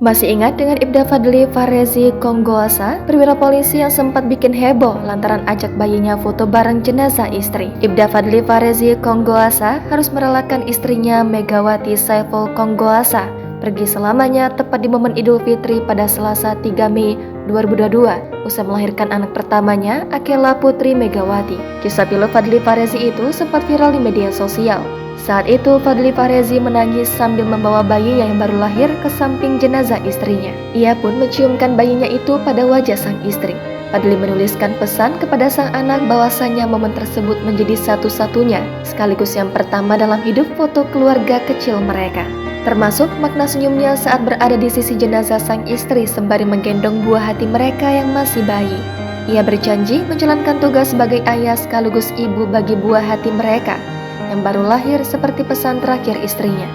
Masih ingat dengan Ibda Fadly Farezi Konggoasa, perwira polisi yang sempat bikin heboh lantaran ajak bayinya foto bareng jenazah istri. Ibda Fadly Farezi Konggoasa harus merelakan istrinya Megawati Saiful Konggoasa pergi selamanya tepat di momen Idul Fitri pada Selasa 3 Mei 2022 usai melahirkan anak pertamanya, Akela Putri Megawati. Kisah pilu Fadly Farezi itu sempat viral di media sosial. Saat itu Fadly Farezi menangis sambil membawa bayinya yang baru lahir ke samping jenazah istrinya. Ia pun menciumkan bayinya itu pada wajah sang istri. Fadly menuliskan pesan kepada sang anak bahwasanya momen tersebut menjadi satu-satunya sekaligus yang pertama dalam hidup foto keluarga kecil mereka. Termasuk makna senyumnya saat berada di sisi jenazah sang istri sembari menggendong buah hati mereka yang masih bayi. Ia berjanji menjalankan tugas sebagai ayah sekaligus ibu bagi buah hati mereka yang baru lahir seperti pesan terakhir istrinya.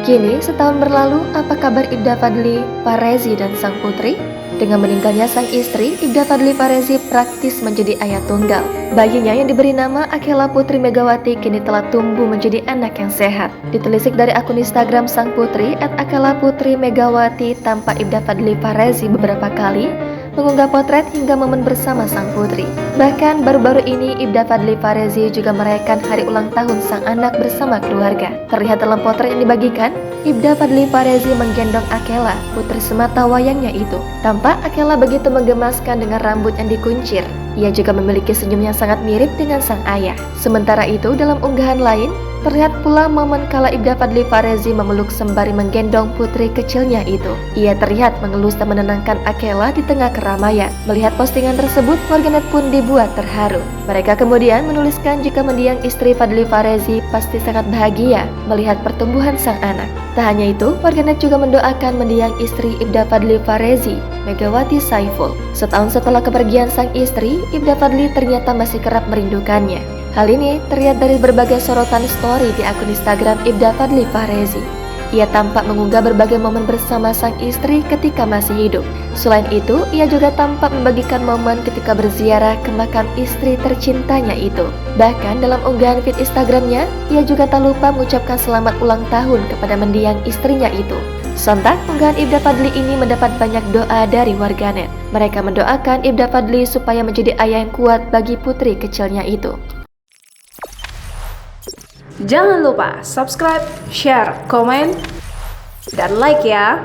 Kini setahun berlalu, apa kabar Ibda Fadly Farezi dan sang putri? Dengan meninggalnya sang istri, Ibda Fadly Farezi praktis menjadi ayah tunggal. Bayinya yang diberi nama Akela Putri Megawati kini telah tumbuh menjadi anak yang sehat. Ditelisik dari akun Instagram sang putri @Akela Putri Megawati, tampak Ibda Fadly Farezi beberapa kali mengunggah potret hingga momen bersama sang putri. Bahkan baru-baru ini Ibda Fadly Farezi juga merayakan hari ulang tahun sang anak bersama keluarga. Terlihat dalam potret yang dibagikan, Ibda Fadly Farezi menggendong Akela, putri semata wayangnya itu. Tampak Akela begitu menggemaskan dengan rambut yang dikuncir. Ia juga memiliki senyum yang sangat mirip dengan sang ayah. Sementara itu dalam unggahan lain, terlihat pula momen kala Ibda Fadly Farezi memeluk sembari menggendong putri kecilnya itu. Ia terlihat mengelus dan menenangkan Akela di tengah keramaian. Melihat postingan tersebut, warganet pun dibuat terharu. Mereka kemudian menuliskan jika mendiang istri Fadly Farezi pasti sangat bahagia melihat pertumbuhan sang anak. Tak hanya itu, warganet juga mendoakan mendiang istri Ibda Fadly Farezi, Megawati Saiful. Setahun setelah kepergian sang istri, Ibda Fadly ternyata masih kerap merindukannya. Hal ini terlihat dari berbagai sorotan story di akun Instagram Ibda Fadly Farezi. Ia tampak mengunggah berbagai momen bersama sang istri ketika masih hidup. Selain itu, ia juga tampak membagikan momen ketika berziarah ke makam istri tercintanya itu. Bahkan dalam unggahan feed Instagramnya, ia juga tak lupa mengucapkan selamat ulang tahun kepada mendiang istrinya itu. Sontak, unggahan Ibda Fadly ini mendapat banyak doa dari warganet. Mereka mendoakan Ibda Fadly supaya menjadi ayah yang kuat bagi putri kecilnya itu. Jangan lupa subscribe, share, komen, dan like ya.